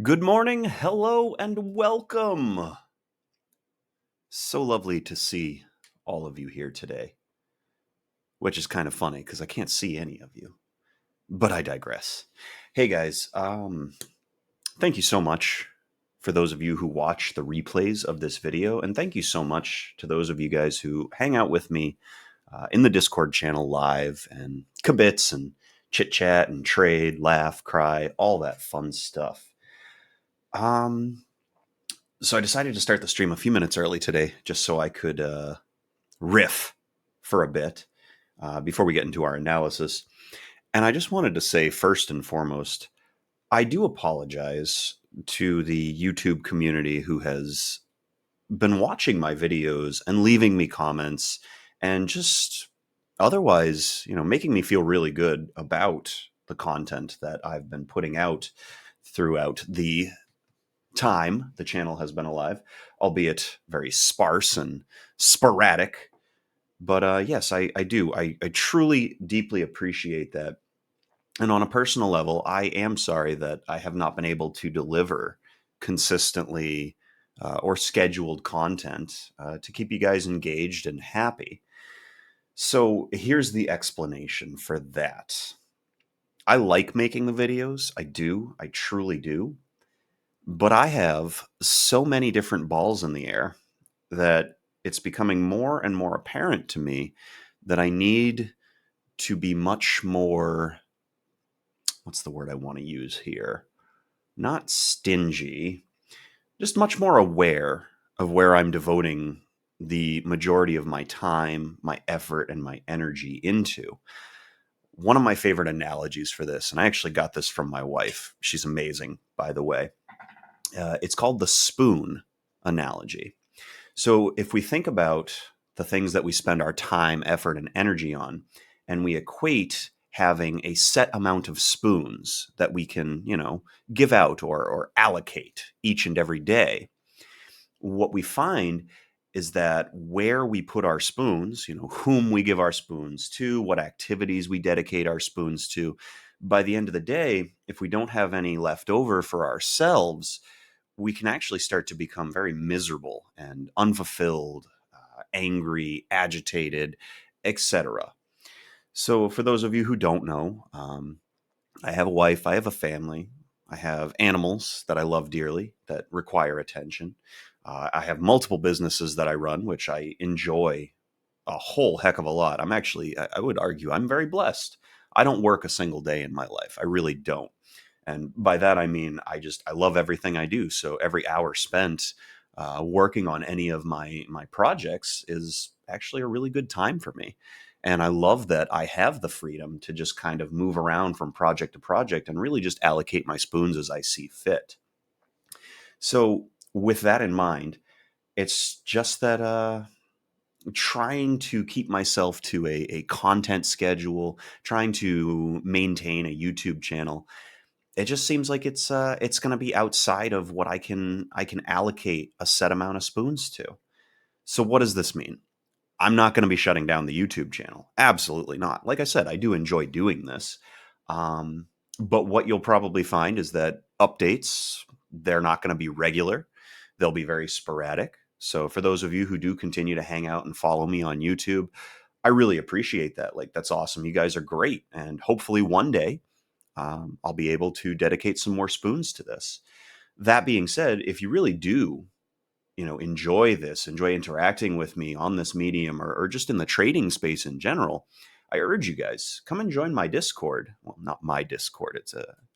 Good morning, hello, and welcome. So lovely to see all of you here today, which is kind of funny because I can't see any of you, but I digress. Hey guys, thank you so much for those of you who watch the replays of this video, and thank you so much to those of you guys who hang out with me in the Discord channel live and kibitz and chit chat and trade, laugh, cry, all that fun stuff. Um, So I decided to start the stream a few minutes early today, just so I could riff for a bit before we get into our analysis. And I just wanted to say, first and foremost, I do apologize to the YouTube community who has been watching my videos and leaving me comments and just otherwise, making me feel really good about the content that I've been putting out throughout the time the channel has been alive, albeit very sparse and sporadic. But yes, I do. I truly, deeply appreciate that. And on a personal level, I am sorry that I have not been able to deliver consistently or scheduled content to keep you guys engaged and happy. So here's the explanation for that. I like making the videos. I do. I truly do. But I have so many different balls in the air that it's becoming more and more apparent to me that I need to be much more, what's the word I want to use here? Not stingy, just much more aware of where I'm devoting the majority of my time, my effort, and my energy into. One of my favorite analogies for this, and I actually got this from my wife. She's amazing, by the way. It's called the spoon analogy. So if we think about the things that we spend our time, effort, and energy on, and we equate having a set amount of spoons that we can, give out or allocate each and every day, what we find is that where we put our spoons, whom we give our spoons to, what activities we dedicate our spoons to, by the end of the day, if we don't have any left over for ourselves, we can actually start to become very miserable and unfulfilled, angry, agitated, etc. So, for those of you who don't know, I have a wife, I have a family, I have animals that I love dearly that require attention. I have multiple businesses that I run, which I enjoy a whole heck of a lot. I would argue, I'm very blessed. I don't work a single day in my life. I really don't. And by that, I mean, I love everything I do. So every hour spent working on any of my projects is actually a really good time for me. And I love that I have the freedom to just kind of move around from project to project and really just allocate my spoons as I see fit. So with that in mind, it's just that trying to keep myself to a content schedule, trying to maintain a YouTube channel, it just seems like it's going to be outside of what I can allocate a set amount of spoons to. So what does this mean? I'm not going to be shutting down the YouTube channel. Absolutely not. Like I said, I do enjoy doing this. Um, but what you'll probably find is that updates, they're not going to be regular. They'll be very sporadic. So for those of you who do continue to hang out and follow me on YouTube, I really appreciate that. Like, that's awesome. You guys are great. And hopefully one day I'll be able to dedicate some more spoons to this. That being said, if you really do, enjoy this, enjoy interacting with me on this medium or just in the trading space in general, I urge you guys, come and join my Discord. Well, not my Discord.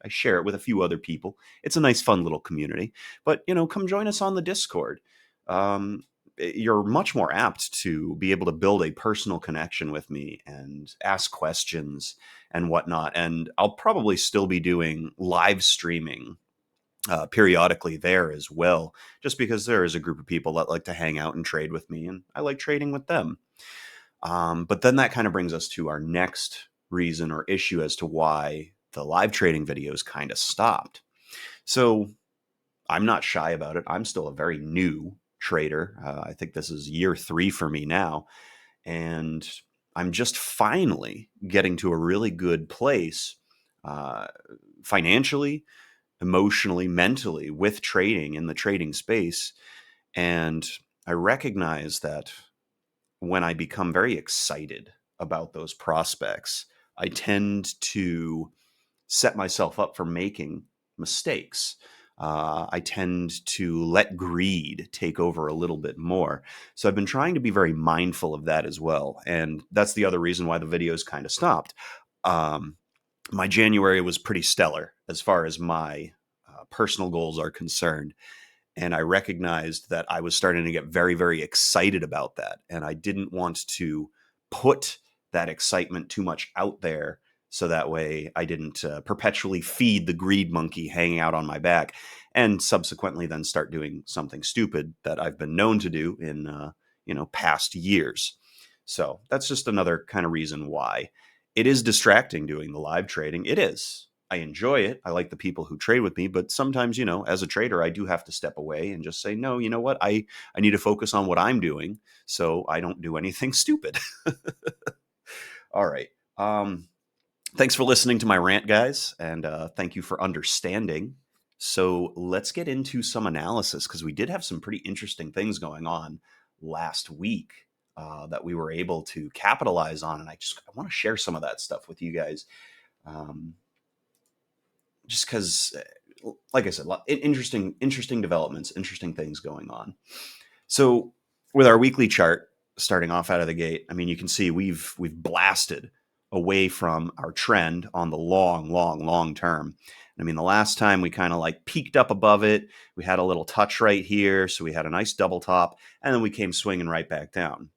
I share it with a few other people. It's a nice, fun little community. But come join us on the Discord. Um, you're much more apt to be able to build a personal connection with me and ask questions and whatnot. And I'll probably still be doing live streaming periodically there as well, just because there is a group of people that like to hang out and trade with me, and I like trading with them. But then that kind of brings us to our next reason or issue as to why the live trading videos kind of stopped. So I'm not shy about it. I'm still a very new trader. I think this is year 3 for me now. And I'm just finally getting to a really good place uh, financially, emotionally, mentally with trading in the trading space. And I recognize that when I become very excited about those prospects, I tend to set myself up for making mistakes. I tend to let greed take over a little bit more. So I've been trying to be very mindful of that as well. And that's the other reason why the videos kind of stopped. Um, my January was pretty stellar as far as my personal goals are concerned. And I recognized that I was starting to get very, very excited about that. And I didn't want to put that excitement too much out there. So that way I didn't perpetually feed the greed monkey hanging out on my back and subsequently then start doing something stupid that I've been known to do in, past years. So that's just another kind of reason why it is distracting doing the live trading. It is. I enjoy it. I like the people who trade with me, but sometimes, as a trader, I do have to step away and just say, no, you know what? I need to focus on what I'm doing so I don't do anything stupid. All right. Thanks for listening to my rant, guys, and thank you for understanding. So let's get into some analysis because we did have some pretty interesting things going on last week that we were able to capitalize on, and I want to share some of that stuff with you guys. Just because, like I said, interesting developments, interesting things going on. So with our weekly chart starting off out of the gate, I mean, you can see we've blasted away from our trend on the long term. I mean, the last time we kind of like peaked up above it, we had a little touch right here. So we had a nice double top and then we came swinging right back down.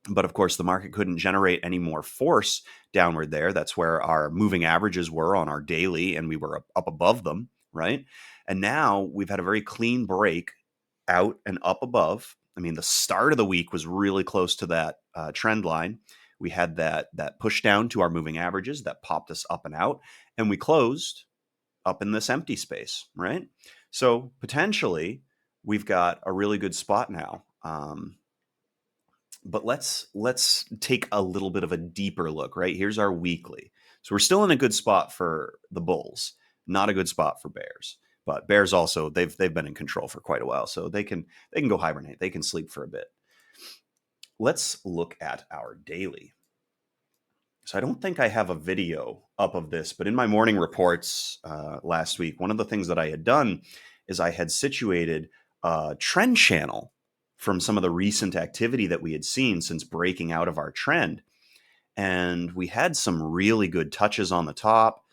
But of course, the market couldn't generate any more force downward there. That's where our moving averages were on our daily, and we were up above them, right? And now we've had a very clean break out and up above. I mean, the start of the week was really close to that trend line. We had that push down to our moving averages that popped us up and out, and we closed up in this empty space, right? So potentially, we've got a really good spot now. But let's take a little bit of a deeper look, right? Here's our weekly. So we're still in a good spot for the bulls, not a good spot for bears. But bears also they've been in control for quite a while, so they can go hibernate. They can sleep for a bit. Let's look at our daily. So I don't think I have a video up of this, but in my morning reports last week, one of the things that I had done is I had situated a trend channel from some of the recent activity that we had seen since breaking out of our trend. And we had some really good touches on the top,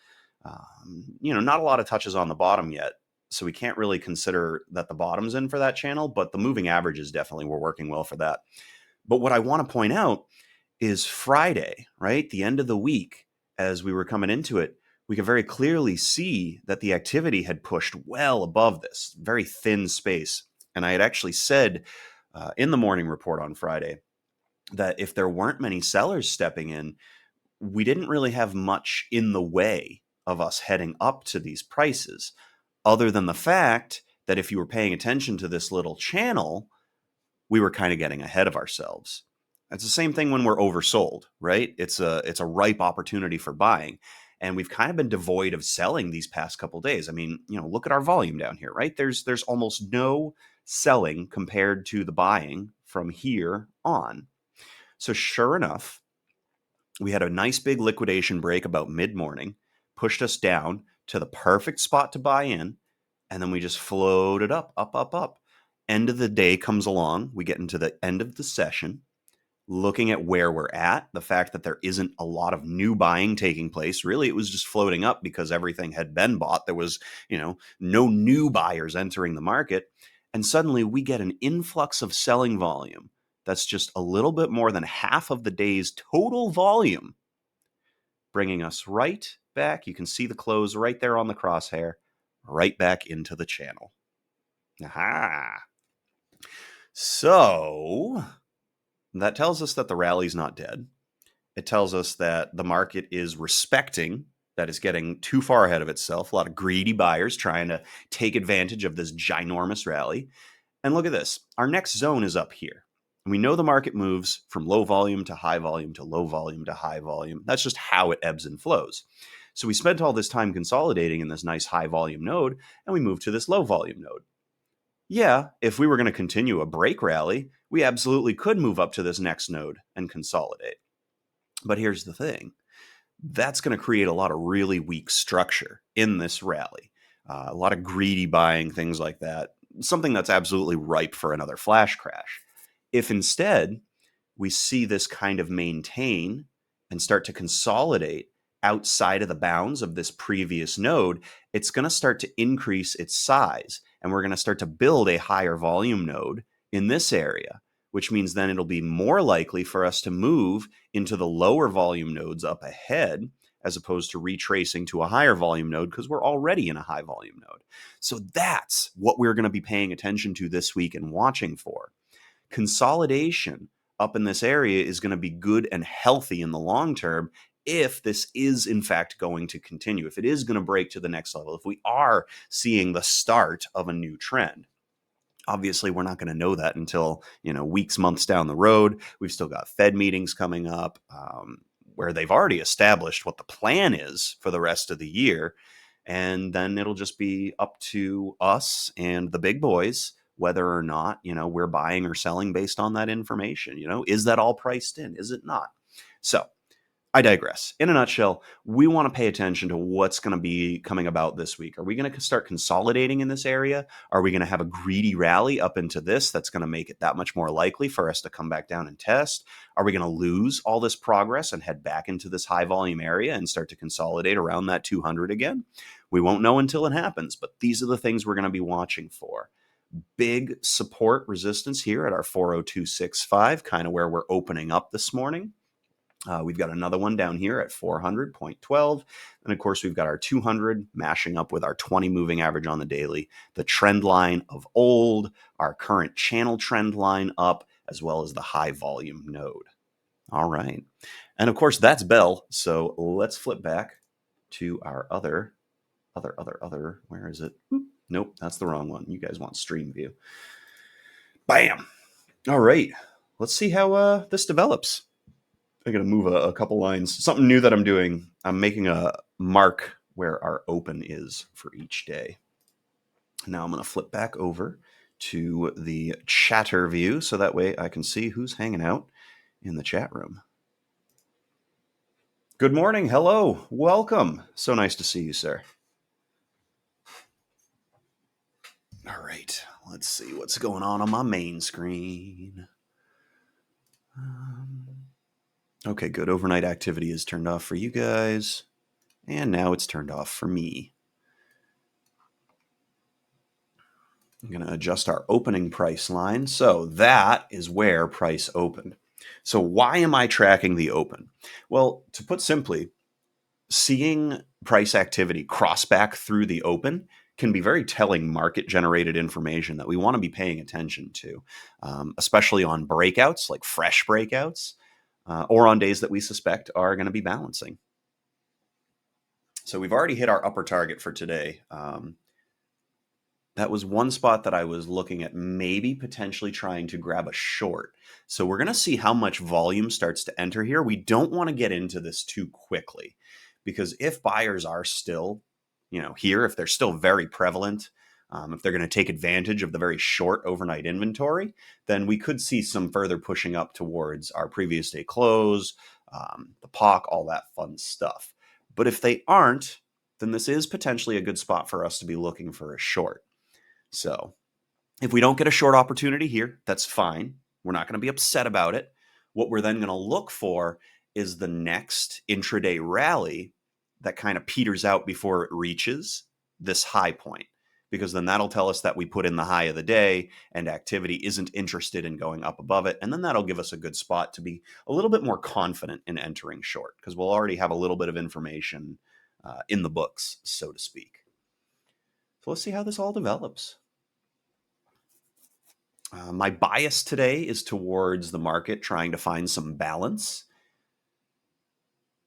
not a lot of touches on the bottom yet. So we can't really consider that the bottom's in for that channel, but the moving averages definitely were working well for that. But what I want to point out is Friday, right? The end of the week, as we were coming into it, we could very clearly see that the activity had pushed well above this very thin space. And I had actually said in the morning report on Friday that if there weren't many sellers stepping in, we didn't really have much in the way of us heading up to these prices, other than the fact that if you were paying attention to this little channel, we were kind of getting ahead of ourselves. It's the same thing when we're oversold, right? It's a ripe opportunity for buying. And we've kind of been devoid of selling these past couple days. I mean, look at our volume down here, right? There's almost no selling compared to the buying from here on. So sure enough, we had a nice big liquidation break about mid-morning, pushed us down to the perfect spot to buy in, and then we just floated up, up, up, up. End of the day comes along. We get into the end of the session, looking at where we're at, the fact that there isn't a lot of new buying taking place. Really, it was just floating up because everything had been bought. There was, no new buyers entering the market. And suddenly we get an influx of selling volume that's just a little bit more than half of the day's total volume, bringing us right back. You can see the close right there on the crosshair, right back into the channel. Aha. So that tells us that the rally's not dead. It tells us that the market is respecting that it's getting too far ahead of itself. A lot of greedy buyers trying to take advantage of this ginormous rally. And look at this. Our next zone is up here. And we know the market moves from low volume to high volume to low volume to high volume. That's just how it ebbs and flows. So we spent all this time consolidating in this nice high volume node, and we moved to this low volume node. Yeah, if we were going to continue a break rally, we absolutely could move up to this next node and consolidate. But here's the thing, that's going to create a lot of really weak structure in this rally. A lot of greedy buying, things like that. Something that's absolutely ripe for another flash crash. If instead we see this kind of maintain and start to consolidate outside of the bounds of this previous node, it's going to start to increase its size. And we're going to start to build a higher volume node in this area, which means then it'll be more likely for us to move into the lower volume nodes up ahead, as opposed to retracing to a higher volume node because we're already in a high volume node. So that's what we're going to be paying attention to this week and watching for. Consolidation up in this area is going to be good and healthy in the long term if this is in fact going to continue, if it is going to break to the next level, if we are seeing the start of a new trend. Obviously, we're not going to know that until, weeks, months down the road. We've still got Fed meetings coming up where they've already established what the plan is for the rest of the year. And then it'll just be up to us and the big boys whether or not, we're buying or selling based on that information. Is that all priced in? Is it not? So I digress. In a nutshell, we want to pay attention to what's going to be coming about this week. Are we going to start consolidating in this area? Are we going to have a greedy rally up into this that's going to make it that much more likely for us to come back down and test? Are we going to lose all this progress and head back into this high volume area and start to consolidate around that 200 again? We won't know until it happens, but these are the things we're going to be watching for. Big support resistance here at our 40265, kind of where we're opening up this morning. We've got another one down here at 400.12. And of course, we've got our 200 mashing up with our 20 moving average on the daily, the trend line of old, our current channel trend line up, as well as the high volume node. All right. And of course, that's Bell. So let's flip back to our other, where is it? Nope, that's the wrong one. You guys want stream view. Bam. All right. Let's see how this develops. I'm going to move a couple lines. Something new that I'm doing. I'm making a mark where our open is for each day. Now I'm going to flip back over to the chatter view so that way I can see who's hanging out in the chat room. Good morning. Hello. Welcome. So nice to see you, sir. All right. Let's see what's going on my main screen. Okay, good. Overnight activity is turned off for you guys. And now it's turned off for me. I'm going to adjust our opening price line. So that is where price opened. So why am I tracking the open? Well, to put simply, seeing price activity cross back through the open can be very telling market generated information that we want to be paying attention to, especially on breakouts, like fresh breakouts, or on days that we suspect are going to be balancing. So we've already hit our upper target for today. That was one spot that I was looking at maybe potentially trying to grab a short. So we're going to see how much volume starts to enter here. We don't want to get into this too quickly because if buyers are still, here, if they're still very prevalent, if they're going to take advantage of the very short overnight inventory, then we could see some further pushing up towards our previous day close, the POC, all that fun stuff. But if they aren't, then this is potentially a good spot for us to be looking for a short. So if we don't get a short opportunity here, that's fine. We're not going to be upset about it. What we're then going to look for is the next intraday rally that kind of peters out before it reaches this high point, because then that'll tell us that we put in the high of the day and activity isn't interested in going up above it. And then that'll give us a good spot to be a little bit more confident in entering short because we'll already have a little bit of information in the books, so to speak. So let's see how this all develops. My bias today is towards the market trying to find some balance.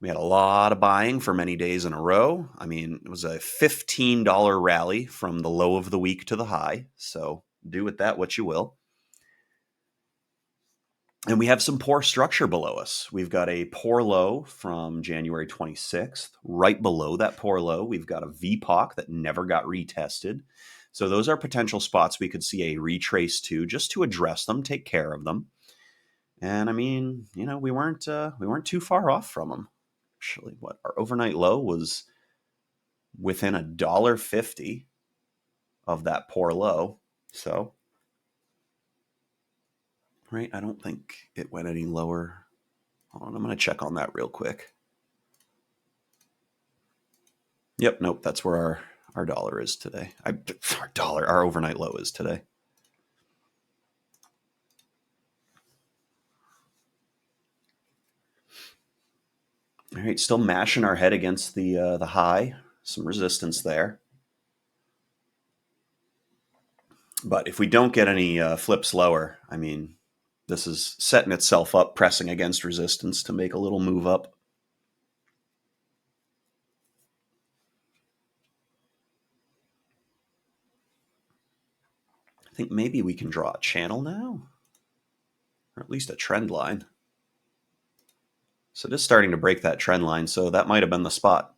We had a lot of buying for many days in a row. I mean, it was a $15 rally from the low of the week to the high. So do with that what you will. And we have some poor structure below us. We've got a poor low from January 26th. Right below that poor low, we've got a VPOC that never got retested. So those are potential spots we could see a retrace to, just to address them, take care of them. And I mean, we weren't too far off from them. Actually, what our overnight low was within $1.50 of that poor low. So, right, I don't think it went any lower. Hold on, I'm going to check on that real quick. Yep, nope, that's where our dollar is today. Our overnight low is today. All right, still mashing our head against the high. Some resistance there. But if we don't get any flips lower, I mean, this is setting itself up, pressing against resistance to make a little move up. I think maybe we can draw a channel now, or at least a trend line. So just starting to break that trend line. So that might have been the spot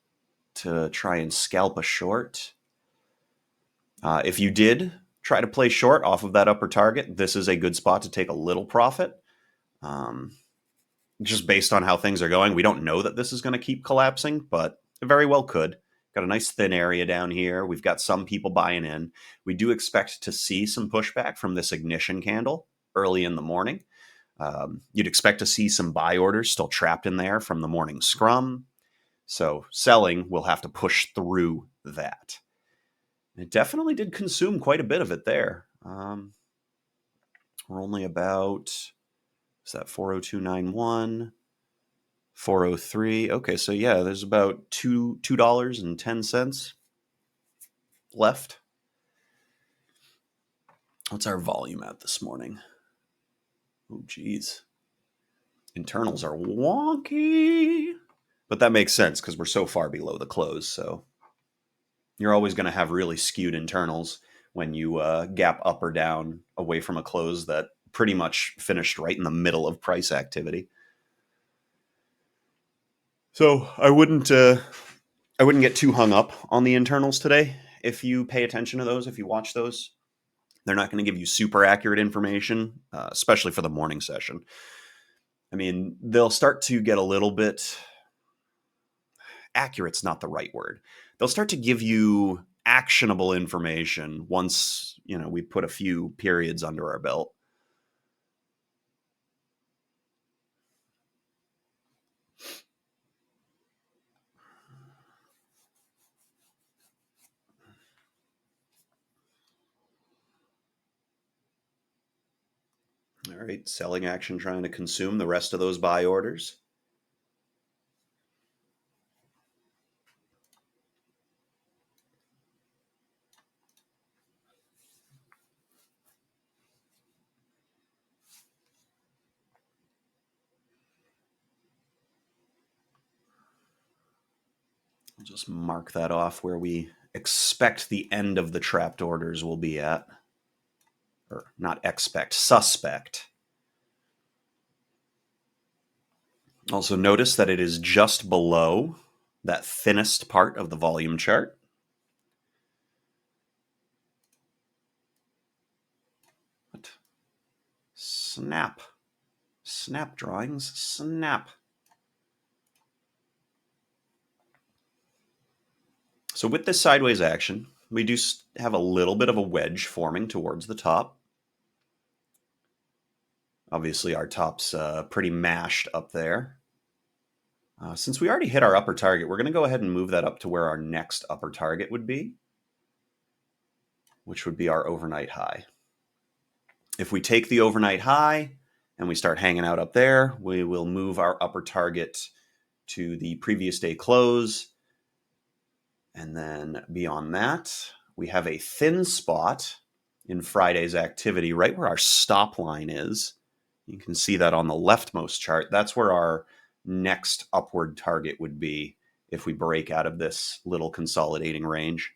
to try and scalp a short. If you did try to play short off of that upper target, this is a good spot to take a little profit. Just based on how things are going, we don't know that this is going to keep collapsing, but it very well could. Got a nice thin area down here. We've got some people buying in. We do expect to see some pushback from this ignition candle early in the morning. You'd expect to see some buy orders still trapped in there from the morning scrum. So selling will have to push through that. It definitely did consume quite a bit of it there. We're only about, is that 40291? 403. Okay, so yeah, there's about $2.10 left. What's our volume at this morning? Oh, geez. Internals are wonky. But that makes sense because we're so far below the close. So you're always going to have really skewed internals when you gap up or down away from a close that pretty much finished right in the middle of price activity. So I wouldn't get too hung up on the internals today. If you pay attention to those, if you watch those, they're not going to give you super accurate information, especially for the morning session. I mean, they'll start to get a little bit accurate's not the right word. They'll start to give you actionable information once, we put a few periods under our belt. All right, selling action trying to consume the rest of those buy orders. I'll just mark that off where we expect the end of the trapped orders will be at. Or not expect, suspect. Also notice that it is just below that thinnest part of the volume chart. What? Snap. Snap drawings. Snap. So with this sideways action, we do have a little bit of a wedge forming towards the top. Obviously, our top's pretty mashed up there. Since we already hit our upper target, we're going to go ahead and move that up to where our next upper target would be, which would be our overnight high. If we take the overnight high and we start hanging out up there, we will move our upper target to the previous day close. And then beyond that, we have a thin spot in Friday's activity right where our stop line is. You can see that on the leftmost chart. That's where our next upward target would be if we break out of this little consolidating range.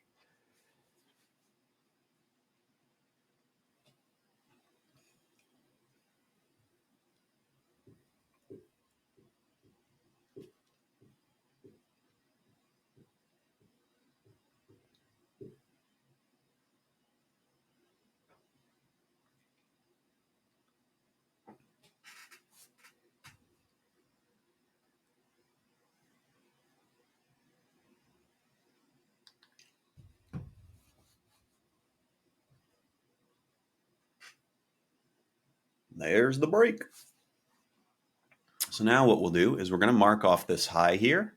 There's the break. So now what we'll do is we're going to mark off this high here,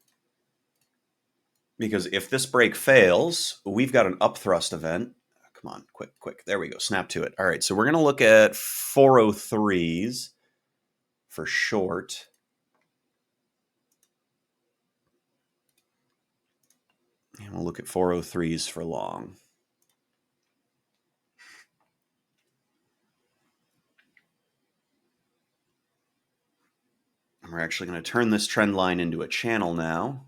because if this break fails, we've got an upthrust event. Come on, quick. There we go. Snap to it. All right, so we're going to look at 403s for short. And we'll look at 403s for long. And we're actually going to turn this trend line into a channel now.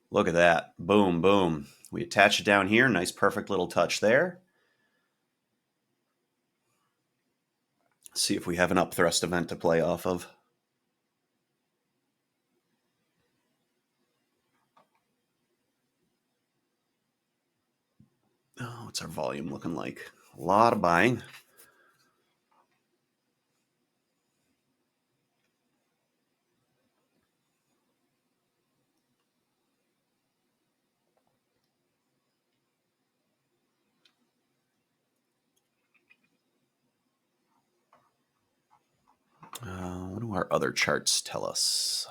Look at that. Boom, boom. We attach it down here. Nice, perfect little touch there. See if we have an upthrust event to play off of. Oh, what's our volume looking like? A lot of buying. What do our other charts tell us?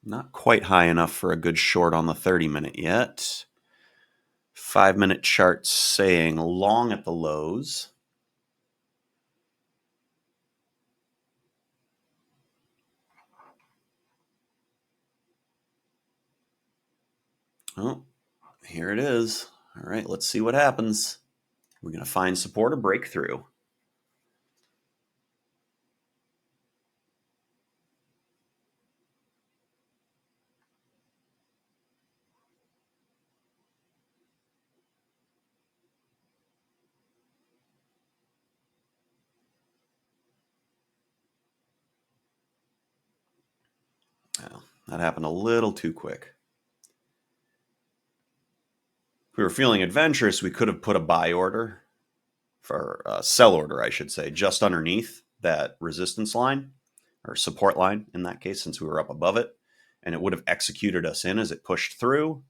Not quite high enough for a good short on the 30-minute yet. 5-minute chart saying long at the lows. Oh, here it is. All right, let's see what happens. We're going to find support or breakthrough. Well, that happened a little too quick. If we were feeling adventurous, we could have put a buy order, for a sell order, I should say, just underneath that resistance line, or support line in that case, since we were up above it, and it would have executed us in as it pushed through.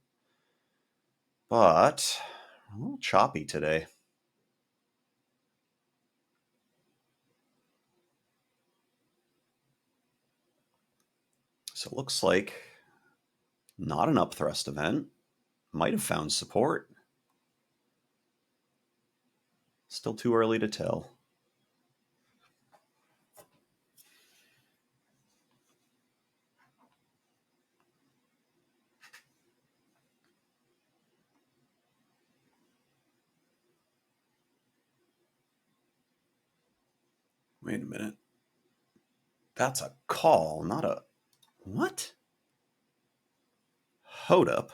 But a little choppy today. So it looks like not an upthrust event. Might have found support. Still too early to tell. Wait a minute. That's a call, not a... What? Hold up.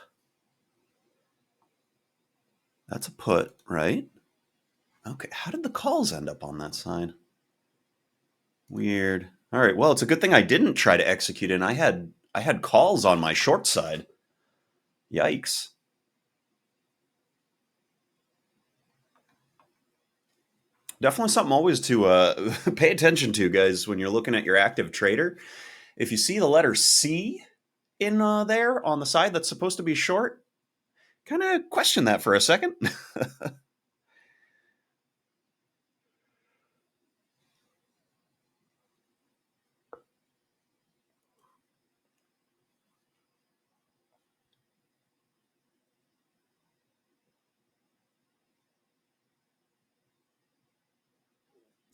That's a put, right? Okay, how did the calls end up on that side? Weird. All right, well, it's a good thing I didn't try to execute in. I had calls on my short side. Yikes. Definitely something always to pay attention to, guys, when you're looking at your active trader. If you see the letter C in there on the side that's supposed to be short, kind of question that for a second.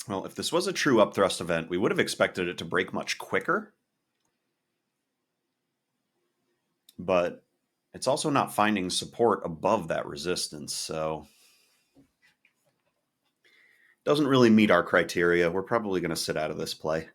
Well, if this was a true upthrust event, we would have expected it to break much quicker. But it's also not finding support above that resistance, so doesn't really meet our criteria. We're probably going to sit out of this play.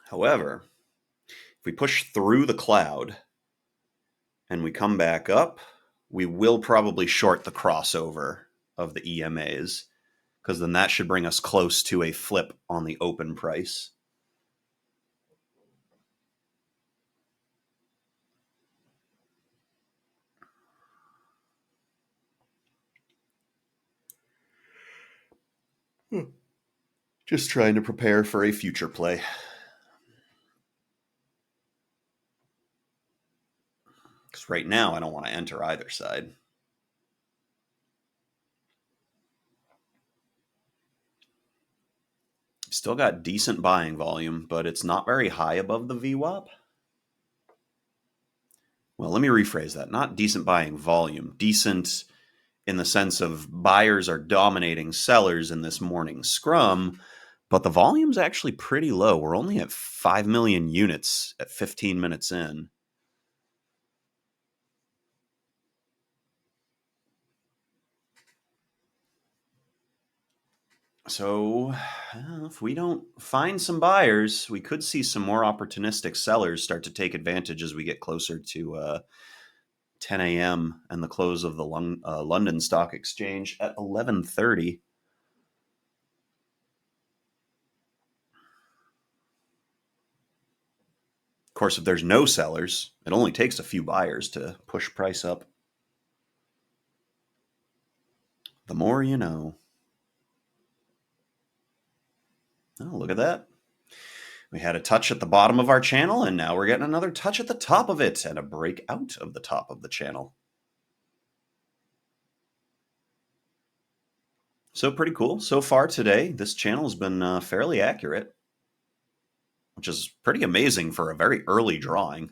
However, if we push through the cloud and we come back up, we will probably short the crossover of the EMAs, because then that should bring us close to a flip on the open price. Just trying to prepare for a future play. Because right now I don't want to enter either side. Still got decent buying volume, but it's not very high above the VWAP. Well, let me rephrase that. Not decent buying volume, decent in the sense of buyers are dominating sellers in this morning scrum, but the volume's actually pretty low. We're only at 5 million units at 15 minutes in. So, if we don't find some buyers, we could see some more opportunistic sellers start to take advantage as we get closer to 10 a.m. and the close of the London Stock Exchange at 11:30. Of course, if there's no sellers, it only takes a few buyers to push price up. The more you know. Oh, look at that. We had a touch at the bottom of our channel, and now we're getting another touch at the top of it, and a break out of the top of the channel. So pretty cool. So far today, this channel has been fairly accurate, which is pretty amazing for a very early drawing.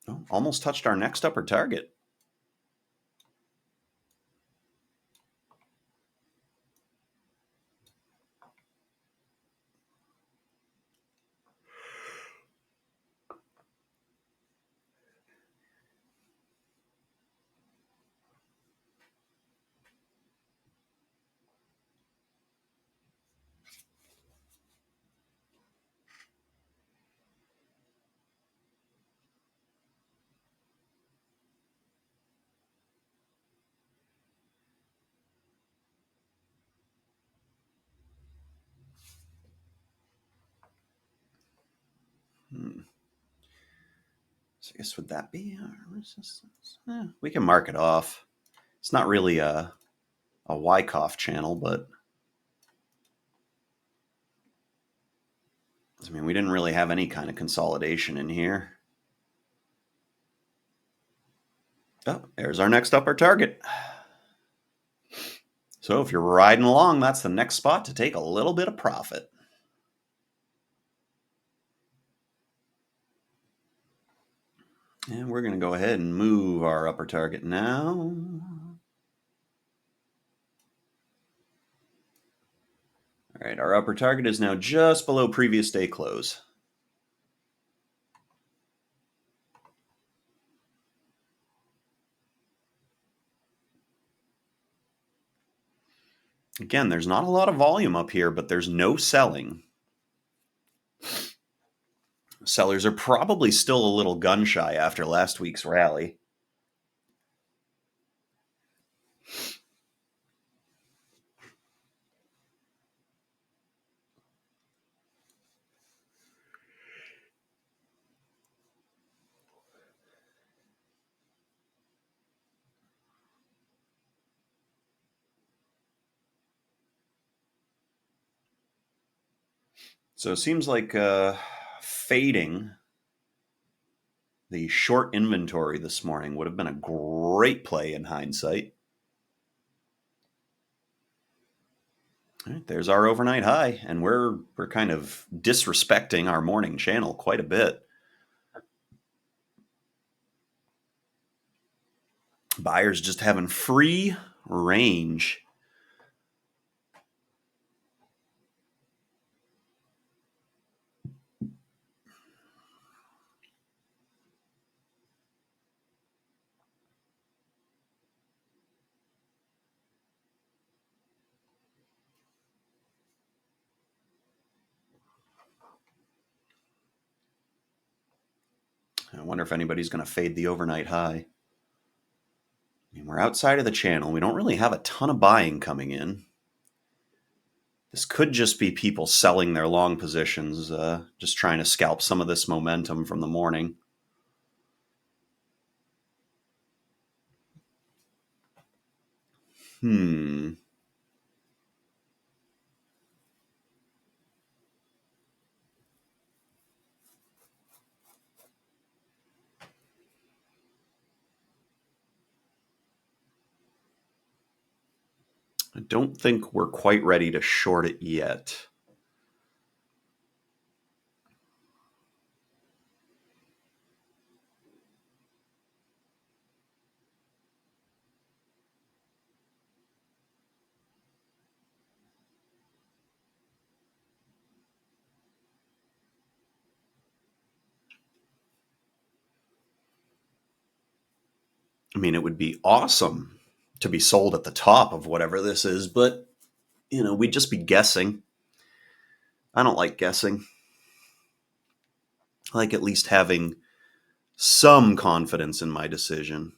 Oh, almost touched our next upper target. So I guess would that be our resistance? We can mark it off. It's not really a Wyckoff channel, but I mean, we didn't really have any kind of consolidation in here. Oh, there's our next upper target. So if you're riding along, that's the next spot to take a little bit of profit. And we're going to go ahead and move our upper target now. All right, our upper target is now just below previous day close. Again, there's not a lot of volume up here, but there's no selling. Sellers are probably still a little gun shy after last week's rally. So it seems like fading the short inventory this morning would have been a great play in hindsight. All right, there's our overnight high, and we're kind of disrespecting our morning channel quite a bit. Buyers just having free range. I wonder if anybody's going to fade the overnight high. mean, we're outside of the channel. We don't really have a ton of buying coming in. This could just be people selling their long positions, just trying to scalp some of this momentum from the morning. I don't think we're quite ready to short it yet. I mean, it would be awesome to be sold at the top of whatever this is, but, we'd just be guessing. I don't like guessing. I like at least having some confidence in my decision.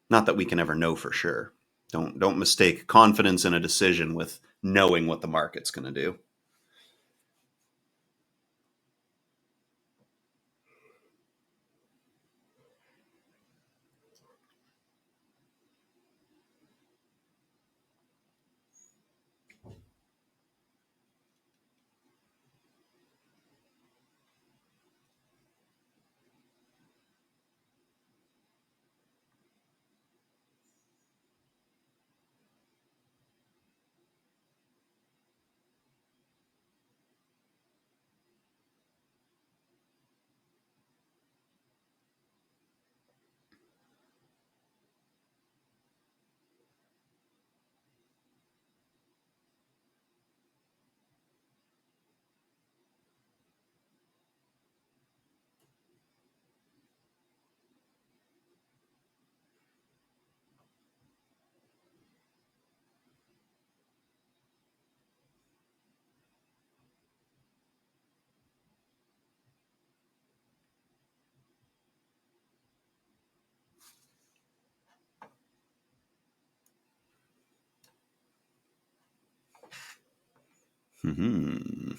Not that we can ever know for sure. Don't mistake confidence in a decision with knowing what the market's going to do. Hmm.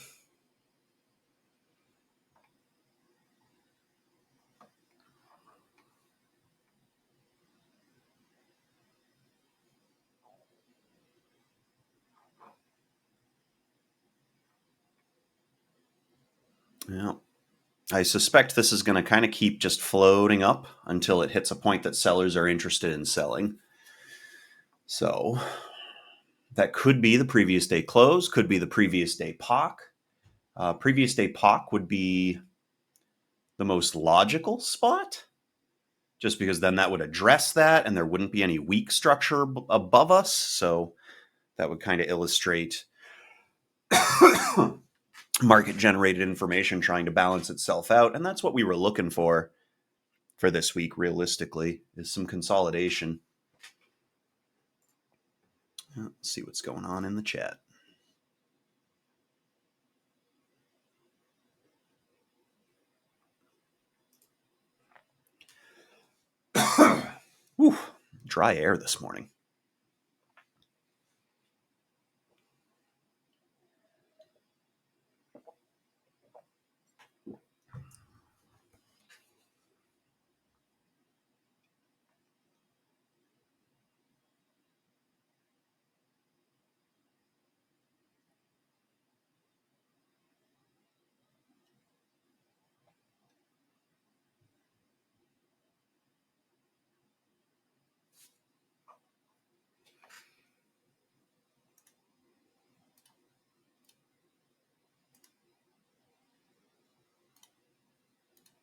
Yeah. I suspect this is going to kind of keep just floating up until it hits a point that sellers are interested in selling. So that could be the previous day close, could be the previous day POC. Previous day POC would be the most logical spot, just because then that would address that and there wouldn't be any weak structure above us. So that would kind of illustrate market generated information trying to balance itself out. And that's what we were looking for this week, realistically, is some consolidation. Let's see what's going on in the chat. Whew, dry air this morning.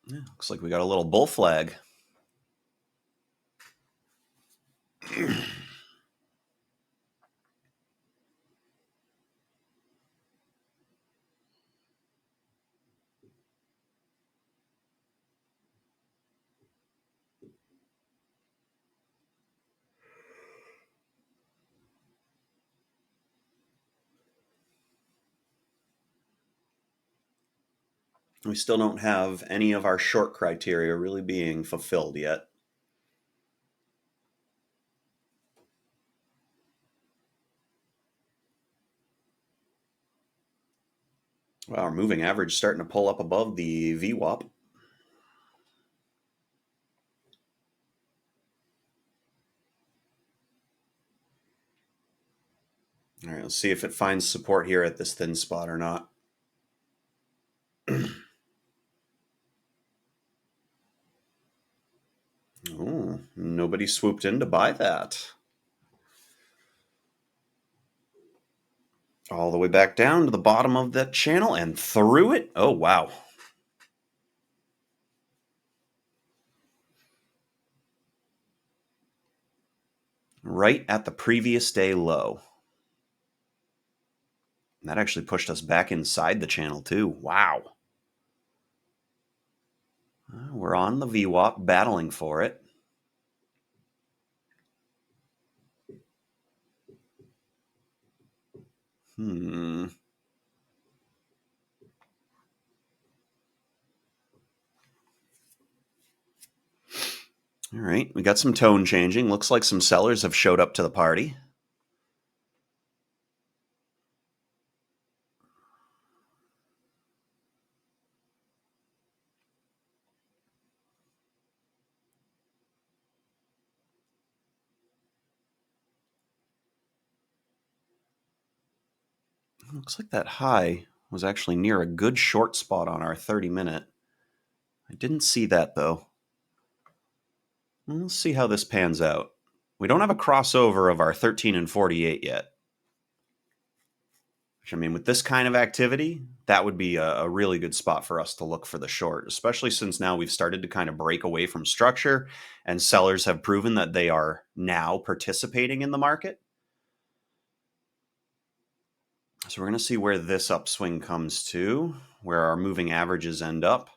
Yeah, looks like we got a little bull flag. We still don't have any of our short criteria really being fulfilled yet. Wow, our moving average starting to pull up above the VWAP. All right, let's see if it finds support here at this thin spot or not. Oh, nobody swooped in to buy that. All the way back down to the bottom of that channel and through it. Oh, wow. Right at the previous day low. And that actually pushed us back inside the channel too. Wow. We're on the VWAP, battling for it. Hmm. All right, we got some tone changing. Looks like some sellers have showed up to the party. Looks like that high was actually near a good short spot on our 30-minute. I didn't see that though. Let's see how this pans out. We don't have a crossover of our 13 and 48 yet. Which, I mean, with this kind of activity, that would be a really good spot for us to look for the short, especially since now we've started to kind of break away from structure and sellers have proven that they are now participating in the market. So we're going to see where this upswing comes to, where our moving averages end up.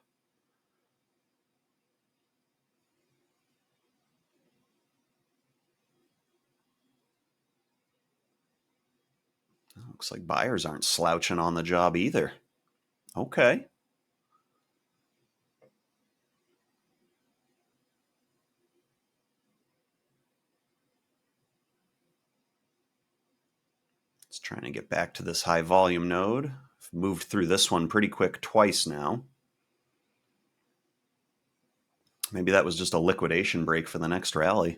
Looks like buyers aren't slouching on the job either. Okay. It's trying to get back to this high volume node. I've moved through this one pretty quick twice now. Maybe that was just a liquidation break for the next rally.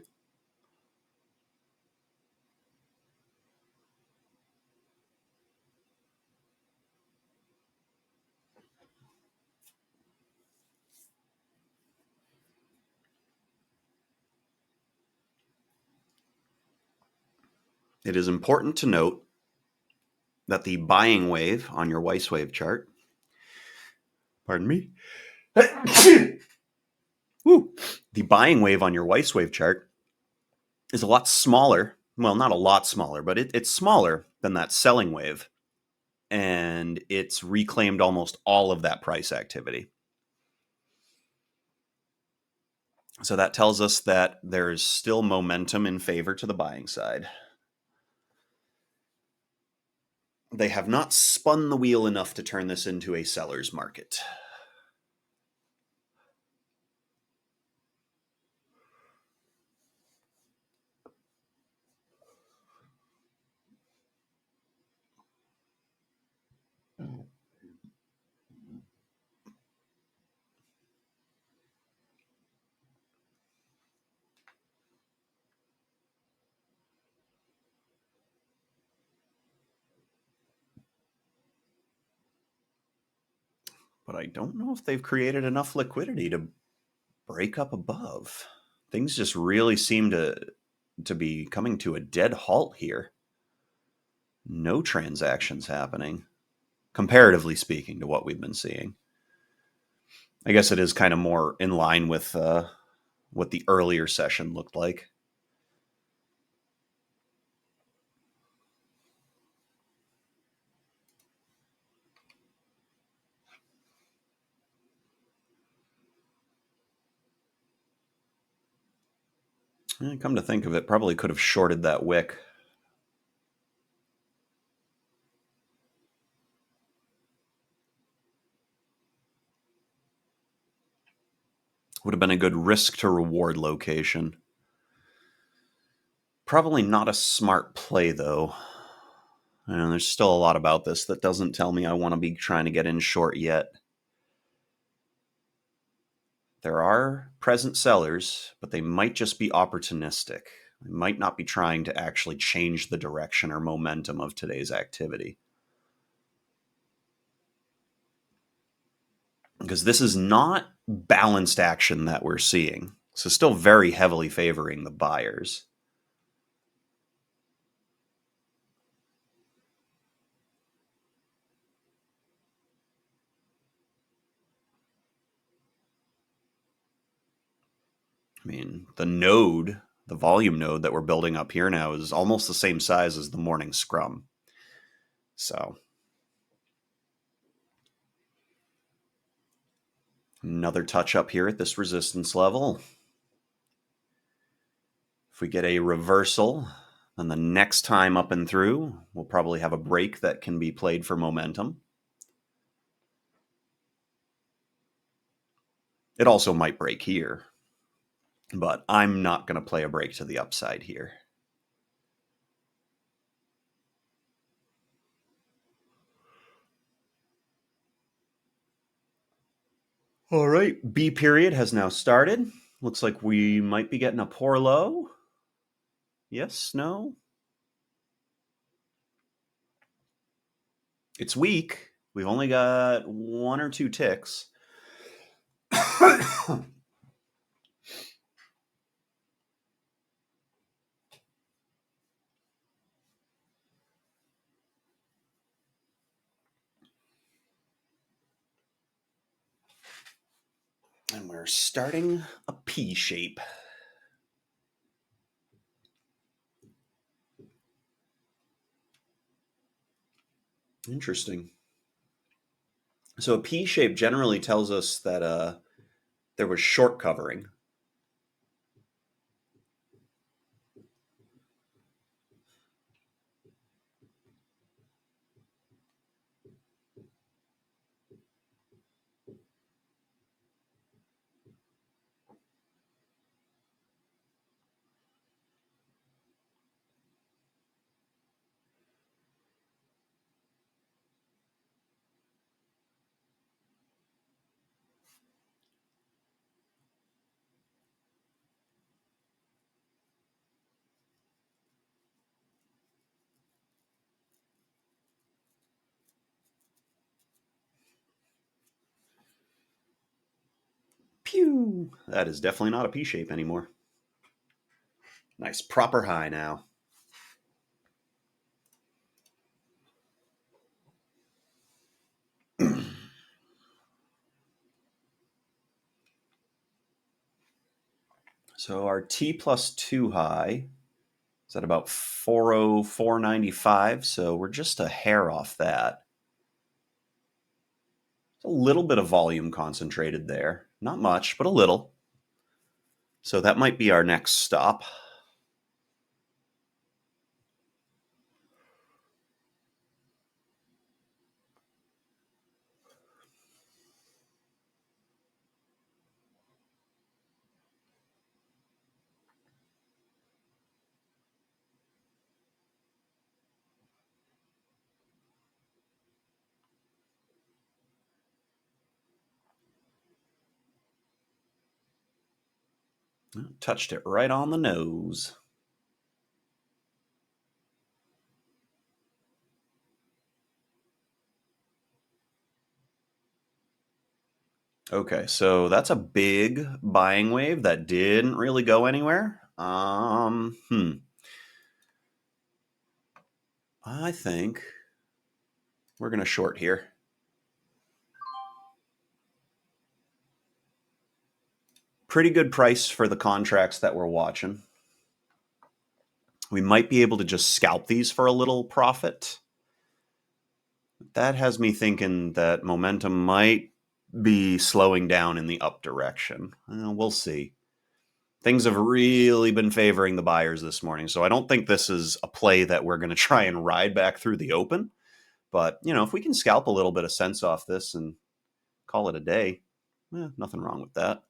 It is important to note that the buying wave on your Weiss wave chart, pardon me, Woo. The buying wave on your Weiss wave chart is a lot smaller. Well, not a lot smaller, but it's smaller than that selling wave. And it's reclaimed almost all of that price activity. So that tells us that there's still momentum in favor to the buying side. They have not spun the wheel enough to turn this into a seller's market. But I don't know if they've created enough liquidity to break up above. Things just really seem to be coming to a dead halt here. No transactions happening, comparatively speaking, to what we've been seeing. I guess it is kind of more in line with what the earlier session looked like. Come to think of it, probably could have shorted that wick. Would have been a good risk to reward location. Probably not a smart play, though. And there's still a lot about this that doesn't tell me I want to be trying to get in short yet. There are present sellers, but they might just be opportunistic. They might not be trying to actually change the direction or momentum of today's activity. Because this is not balanced action that we're seeing. So still very heavily favoring the buyers. I mean, the volume node that we're building up here now is almost the same size as the morning scrum. So another touch up here at this resistance level. If we get a reversal, then the next time up and through, we'll probably have a break that can be played for momentum. It also might break here, but I'm not going to play a break to the upside here. All right, B period has now started. Looks like we might be getting a poor low. Yes, no? It's weak. We've only got 1 or 2 ticks. And we're starting a P shape. Interesting. So a P shape generally tells us that there was short covering. Pew! That is definitely not a P shape anymore. Nice proper high now. So our T plus 2 high is at about 404.95. So we're just a hair off that. A little bit of volume concentrated there. Not much, but a little. So that might be our next stop. Touched it right on the nose. Okay, so that's a big buying wave that didn't really go anywhere. I think we're going to short here. Pretty good price for the contracts that we're watching. We might be able to just scalp these for a little profit. That has me thinking that momentum might be slowing down in the up direction. We'll see. Things have really been favoring the buyers this morning, so I don't think this is a play that we're going to try and ride back through the open. But, if we can scalp a little bit of sense off this and call it a day, nothing wrong with that.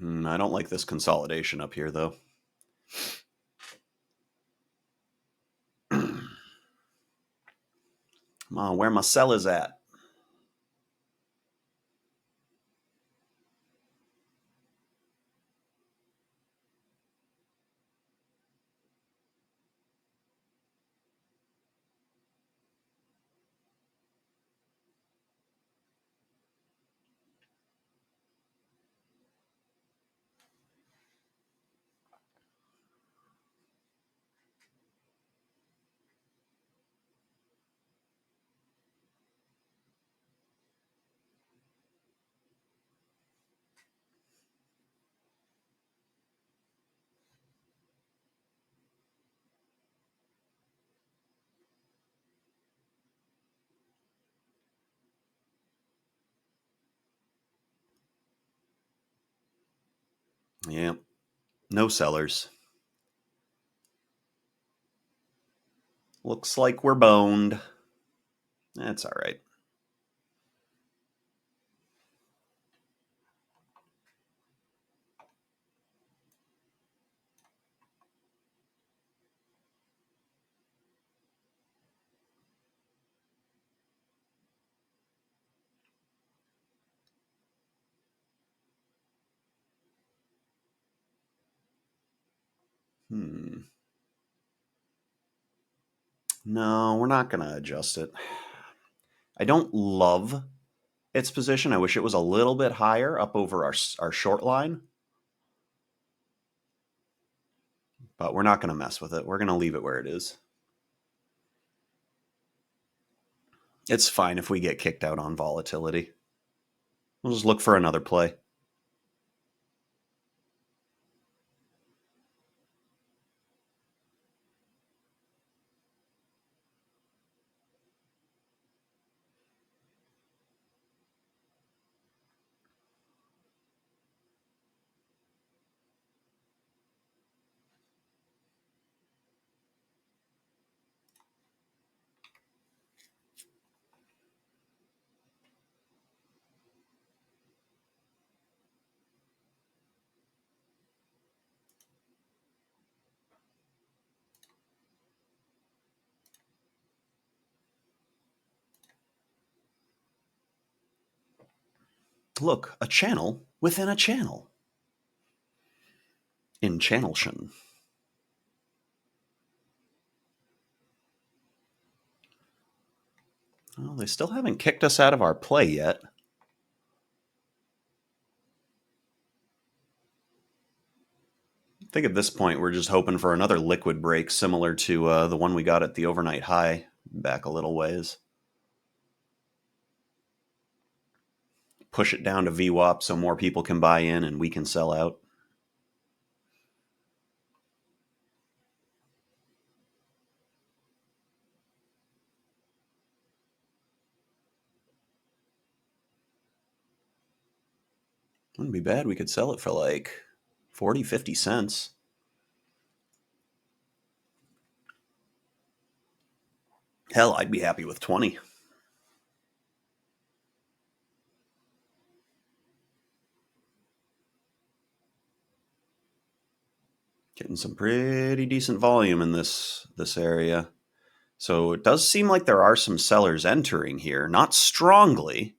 I don't like this consolidation up here, though. Come on, where my sell is at. Yeah, no sellers. Looks like we're boned. That's all right. No, we're not going to adjust it. I don't love its position. I wish it was a little bit higher up over our short line. But we're not going to mess with it. We're going to leave it where it is. It's fine if we get kicked out on volatility. We'll just look for another play. Look, a channel within a channel. In channeltion. Well, they still haven't kicked us out of our play yet. I think at this point we're just hoping for another liquid break similar to the one we got at the overnight high back a little ways. Push it down to VWAP so more people can buy in and we can sell out. Wouldn't be bad. We could sell it for like 40, 50 cents. Hell, I'd be happy with 20. Getting some pretty decent volume in this area. So it does seem like there are some sellers entering here, not strongly.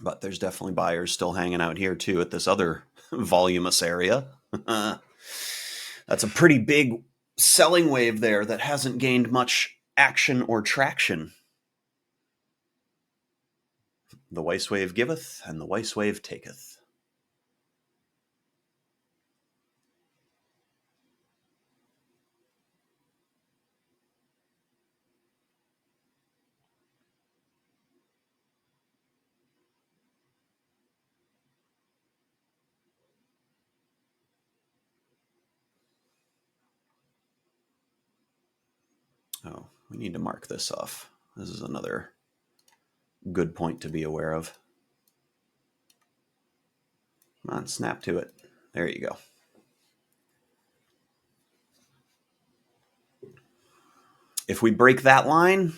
But there's definitely buyers still hanging out here too at this other voluminous area. That's a pretty big selling wave there that hasn't gained much action or traction. The Weiss wave giveth, and the Weiss wave taketh. So we need to mark this off. This is another good point to be aware of. Come on, snap to it. There you go. If we break that line,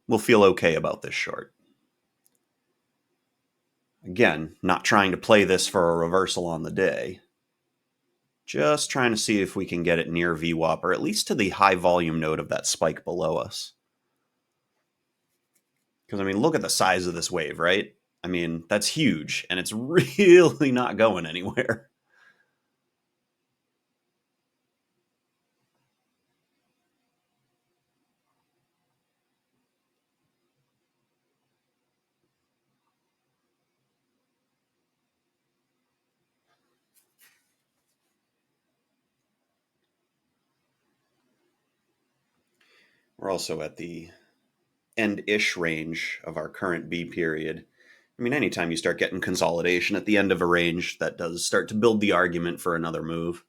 we'll feel okay about this short. Again, not trying to play this for a reversal on the day. Just trying to see if we can get it near VWAP, or at least to the high volume node of that spike below us. Because, I mean, look at the size of this wave, right? I mean, that's huge, and it's really not going anywhere. We're also at the end-ish range of our current B period. I mean, anytime you start getting consolidation at the end of a range, that does start to build the argument for another move.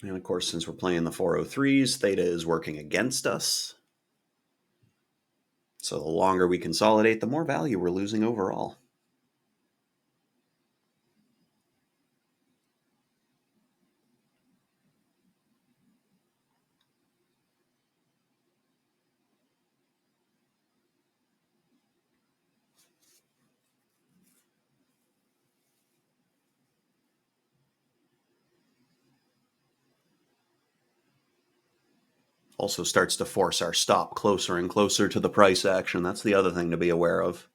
And of course, since we're playing the 403s, theta is working against us. So the longer we consolidate, the more value we're losing overall. Also starts to force our stop closer and closer to the price action. That's the other thing to be aware of.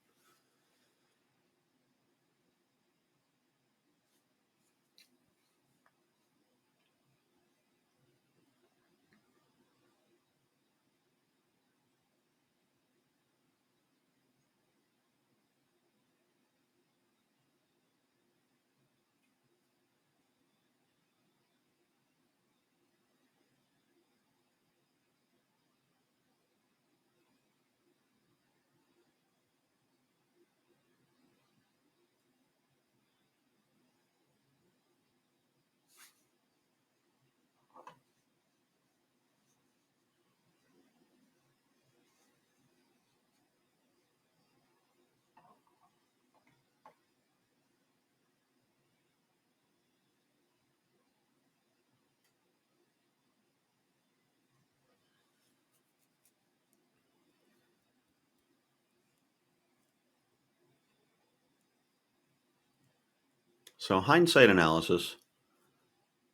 So hindsight analysis,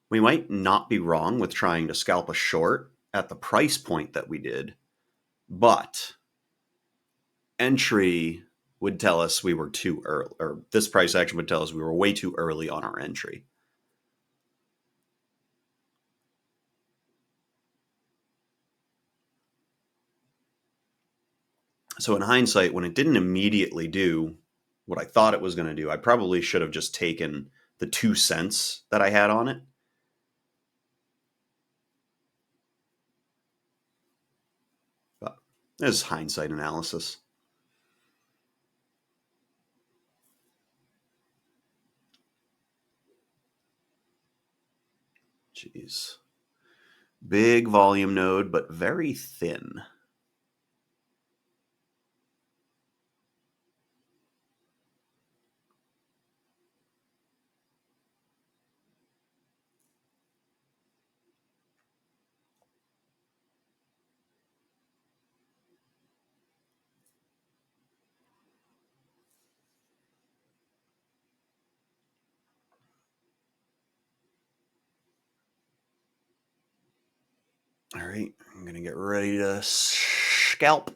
we might not be wrong with trying to scalp a short at the price point that we did, but entry would tell us we were too early, or this price action would tell us we were way too early on our entry. So in hindsight, when it didn't immediately do what I thought it was going to do, I probably should have just taken the 2 cents that I had on it. But this is hindsight analysis. Jeez. Big volume node, but very thin. All right, I'm going to get ready to scalp.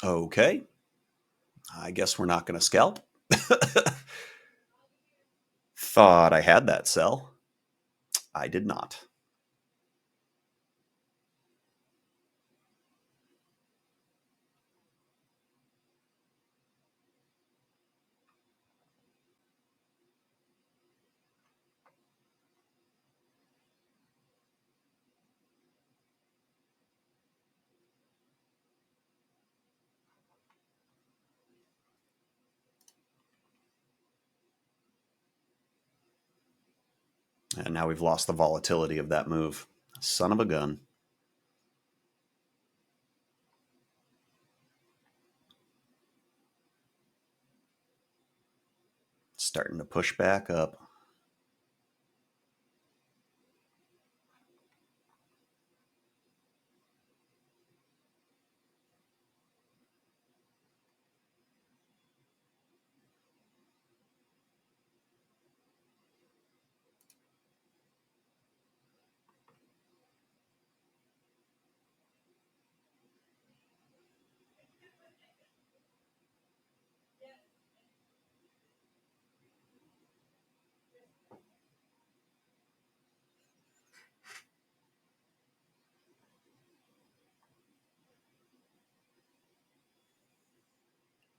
Okay. I guess we're not going to scalp. Thought I had that sell. I did not. And now we've lost the volatility of that move. Son of a gun. Starting to push back up.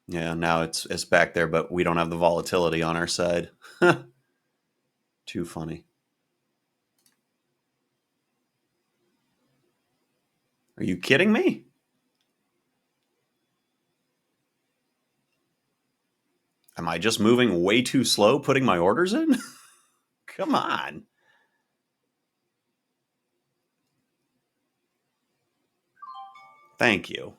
Yeah, now it's back there, but we don't have the volatility on our side. Too funny. Are you kidding me? Am I just moving way too slow putting my orders in? Come on. Thank you.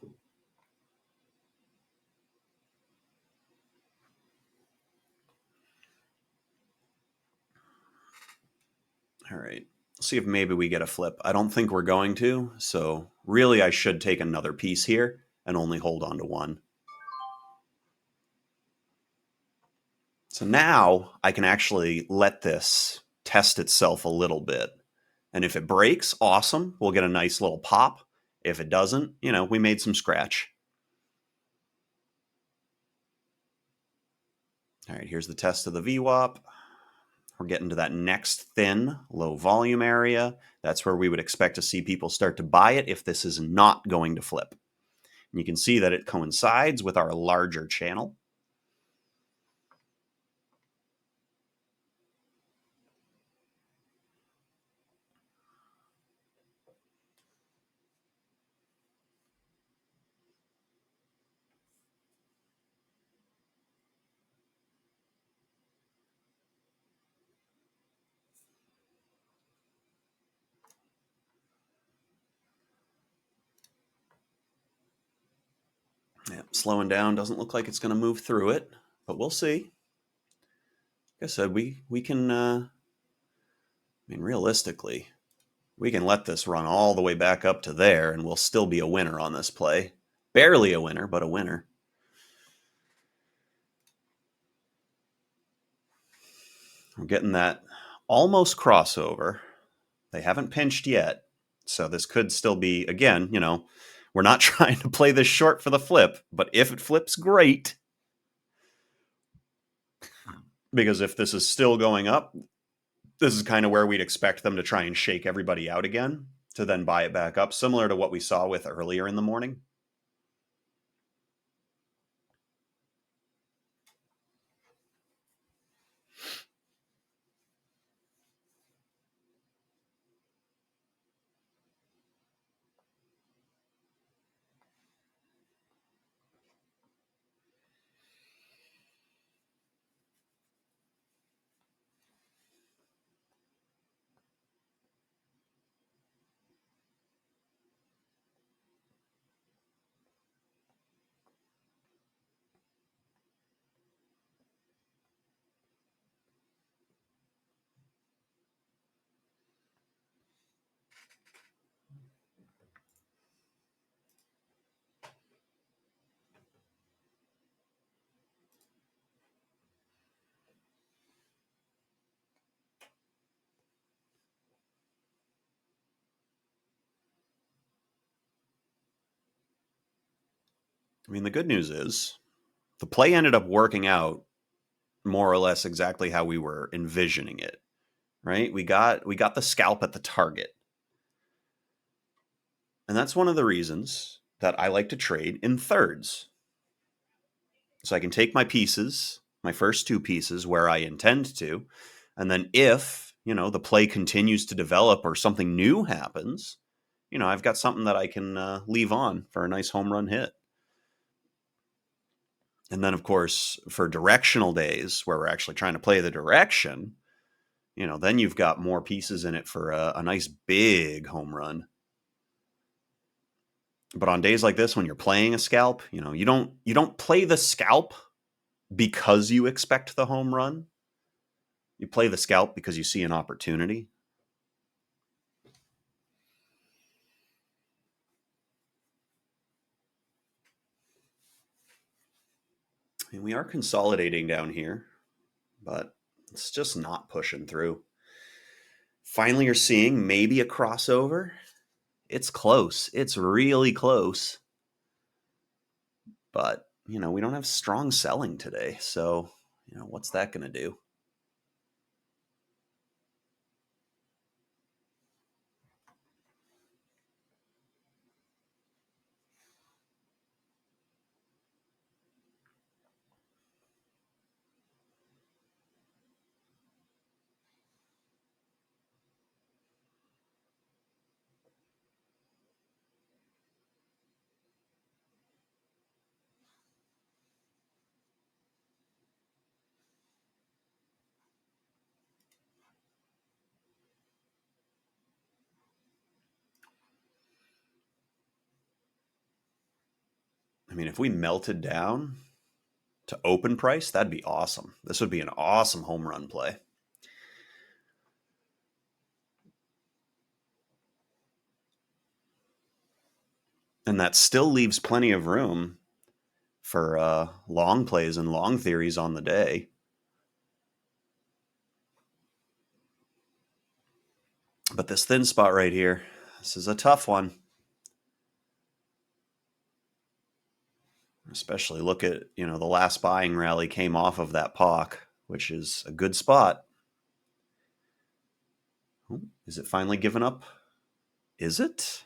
All right. See if maybe we get a flip. I don't think we're going to. So, really, I should take another piece here and only hold on to one. So now I can actually let this test itself a little bit. And if it breaks, awesome. We'll get a nice little pop. If it doesn't, we made some scratch. All right, here's the test of the VWAP. We're getting to that next thin, low volume area. That's where we would expect to see people start to buy it if this is not going to flip. And you can see that it coincides with our larger channel. Yeah, slowing down doesn't look like it's going to move through it, but we'll see. Like I said, we can. Realistically, we can let this run all the way back up to there, and we'll still be a winner on this play. Barely a winner, but a winner. We're getting that almost crossover. They haven't pinched yet, so this could still be, again, we're not trying to play this short for the flip, but if it flips, great. Because if this is still going up, this is kind of where we'd expect them to try and shake everybody out again to then buy it back up, similar to what we saw with earlier in the morning. The good news is the play ended up working out more or less exactly how we were envisioning it. right? We got the scalp at the target. And that's one of the reasons that I like to trade in thirds. So I can take my pieces, my first two pieces where I intend to, and then if, the play continues to develop or something new happens, I've got something that I can leave on for a nice home run hit. And then, of course, for directional days where we're actually trying to play the direction, then you've got more pieces in it for a nice big home run. But on days like this, when you're playing a scalp, you don't play the scalp because you expect the home run. You play the scalp because you see an opportunity. And we are consolidating down here, but it's just not pushing through. Finally, you're seeing maybe a crossover. It's close. It's really close. But, we don't have strong selling today. So, what's that going to do? I mean, if we melted down to open price, that'd be awesome. This would be an awesome home run play. And that still leaves plenty of room for long plays and long theories on the day. But this thin spot right here, this is a tough one. Especially look at, the last buying rally came off of that POC, which is a good spot. Is it finally given up? Is it?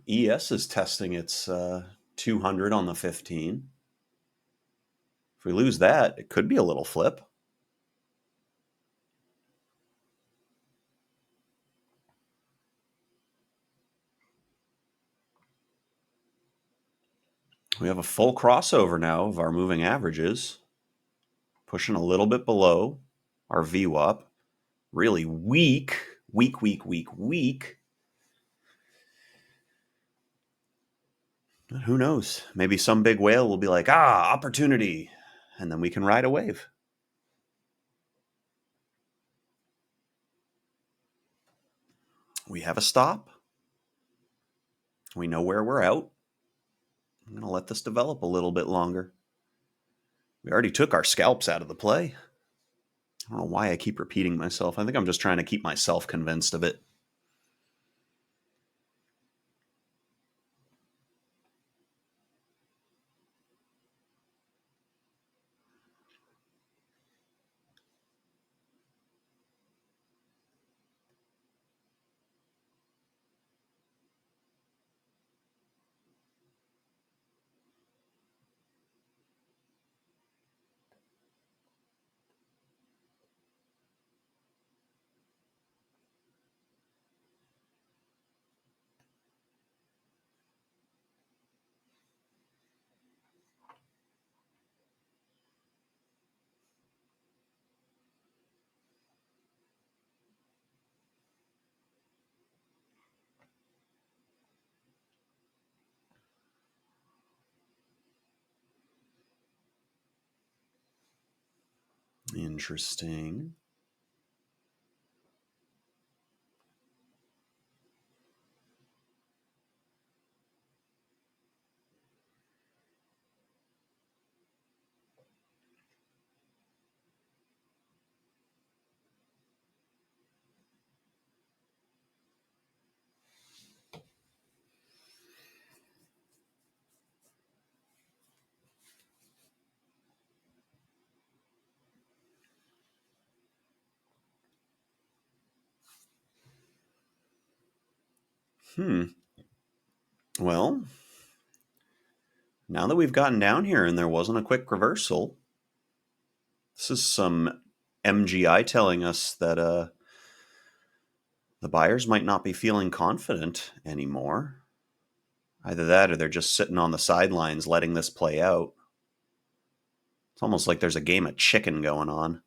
ES is testing its 200 on the 15. If we lose that, it could be a little flip. We have a full crossover now of our moving averages, pushing a little bit below our VWAP. Really weak. Who knows? Maybe some big whale will be like, opportunity. And then we can ride a wave. We have a stop. We know where we're out. I'm going to let this develop a little bit longer. We already took our scalps out of the play. I don't know why I keep repeating myself. I think I'm just trying to keep myself convinced of it. Interesting. Well, now that we've gotten down here and there wasn't a quick reversal, this is some MGI telling us that the buyers might not be feeling confident anymore. Either that or they're just sitting on the sidelines letting this play out. It's almost like there's a game of chicken going on.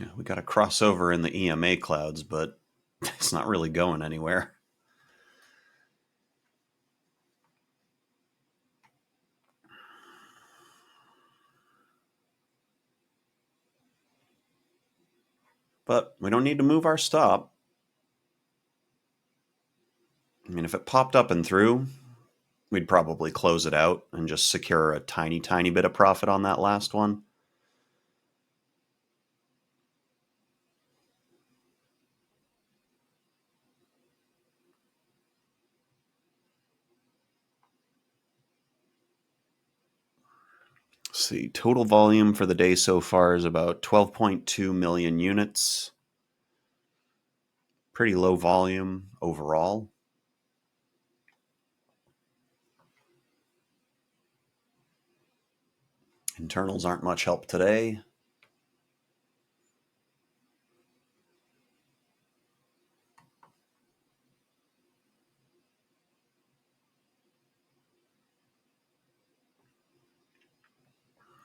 Yeah, we got a crossover in the EMA clouds, but it's not really going anywhere. But we don't need to move our stop. I mean, if it popped up and through, we'd probably close it out and just secure a tiny, tiny bit of profit on that last one. Let's see, total volume for the day so far is about 12.2 million units. Pretty low volume overall. Internals aren't much help today.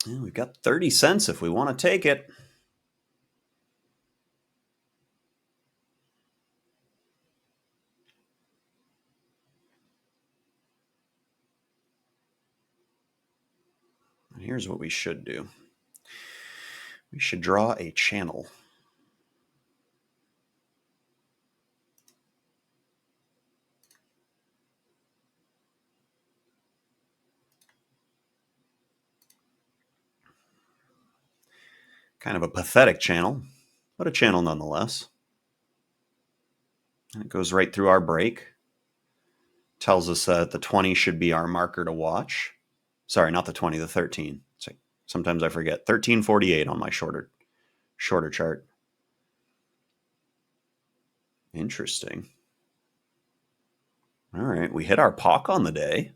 Yeah, we've got 30 cents if we want to take it. And here's what we should do. We should draw a channel. Kind of a pathetic channel, but a channel nonetheless. And it goes right through our break. Tells us that the 20 should be our marker to watch. Sorry, not the 20, the 13. Sometimes I forget. 1348 on my shorter chart. Interesting. All right, we hit our POC on the day.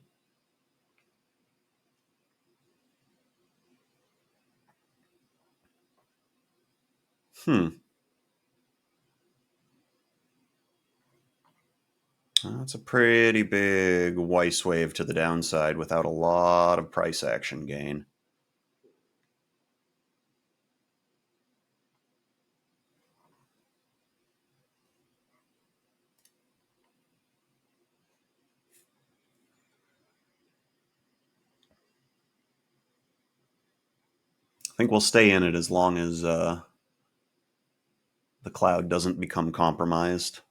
That's a pretty big Weiss wave to the downside without a lot of price action gain. I think we'll stay in it as long as the cloud doesn't become compromised.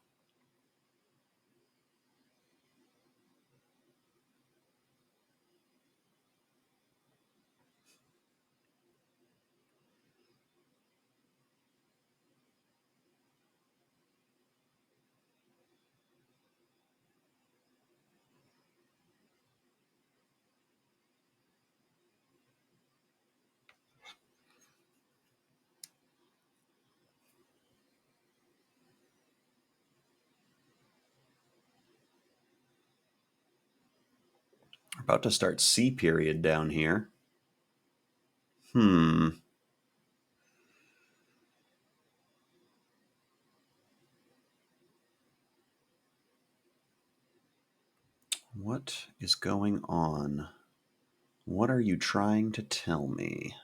We're about to start C period down here. What is going on? What are you trying to tell me?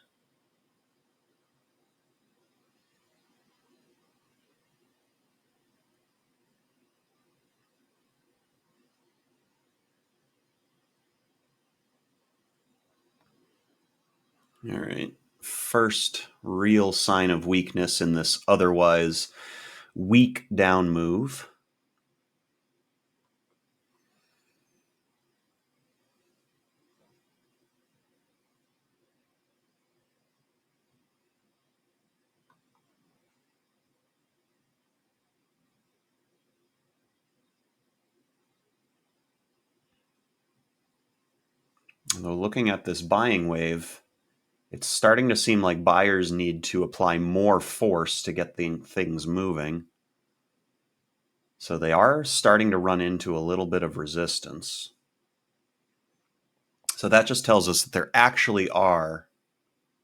All right. First real sign of weakness in this otherwise weak down move. Though looking at this buying wave, it's starting to seem like buyers need to apply more force to get things moving. So they are starting to run into a little bit of resistance. So that just tells us that there actually are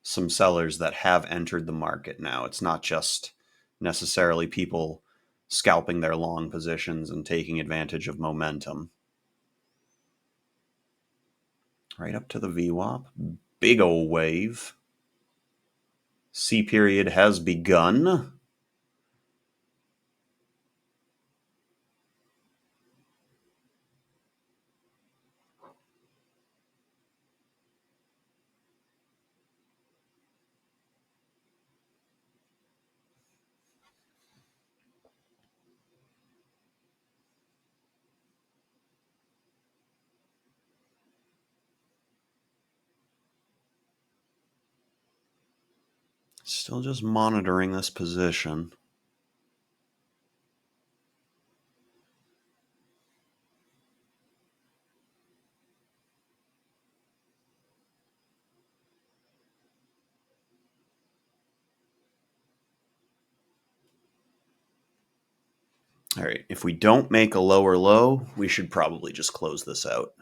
some sellers that have entered the market now. It's not just necessarily people scalping their long positions and taking advantage of momentum. Right up to the VWAP. Big ol' wave. C period has begun. Still just monitoring this position. All right, if we don't make a lower low, we should probably just close this out.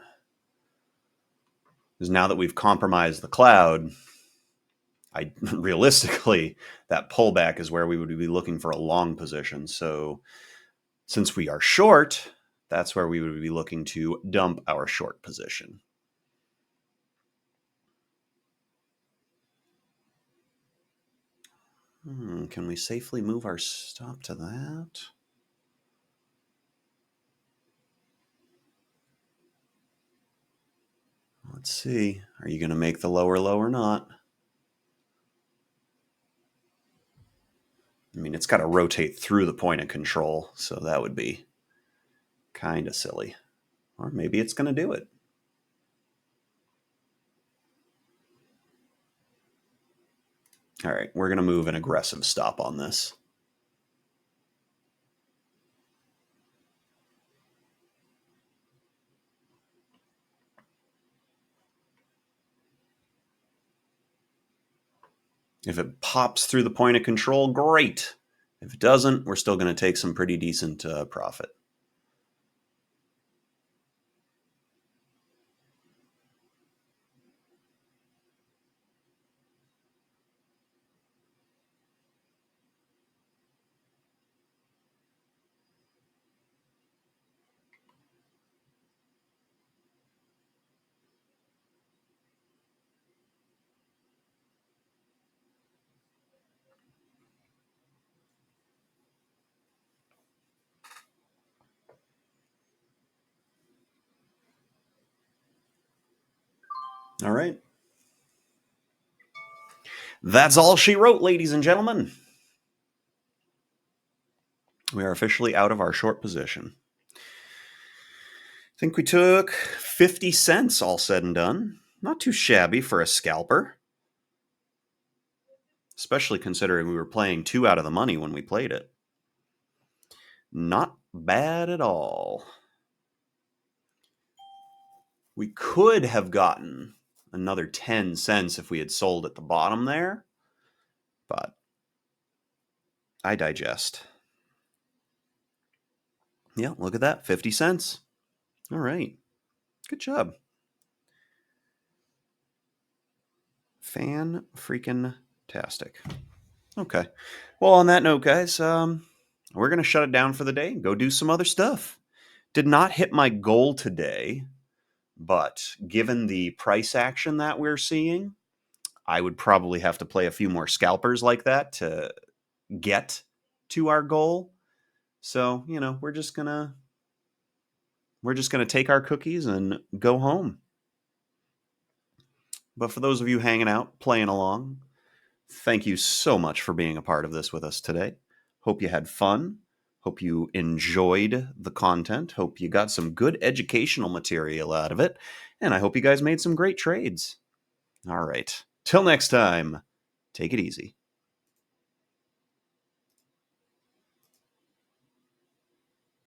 Because now that we've compromised the cloud, realistically, that pullback is where we would be looking for a long position. So since we are short, that's where we would be looking to dump our short position. Can we safely move our stop to that? Let's see. Are you going to make the lower low or not? I mean, it's got to rotate through the point of control, so that would be kind of silly. Or maybe it's going to do it. All right, we're going to move an aggressive stop on this. If it pops through the point of control, great. If it doesn't, we're still going to take some pretty decent profit. All right. That's all she wrote, ladies and gentlemen. We are officially out of our short position. I think we took 50 cents all said and done. Not too shabby for a scalper. Especially considering we were playing 2 out of the money when we played it. Not bad at all. We could have gotten another 10 cents if we had sold at the bottom there, but I digest. Yeah, look at that, 50 cents. All right, good job. Fan-freaking-tastic. Okay, well, on that note, guys, we're going to shut it down for the day and go do some other stuff. Did not hit my goal today, but given the price action that we're seeing, I would probably have to play a few more scalpers like that to get to our goal. So, we're just gonna take our cookies and go home. But for those of you hanging out, playing along, thank you so much for being a part of this with us today. Hope you had fun. Hope you enjoyed the content. Hope you got some good educational material out of it. And I hope you guys made some great trades. All right. Till next time, take it easy.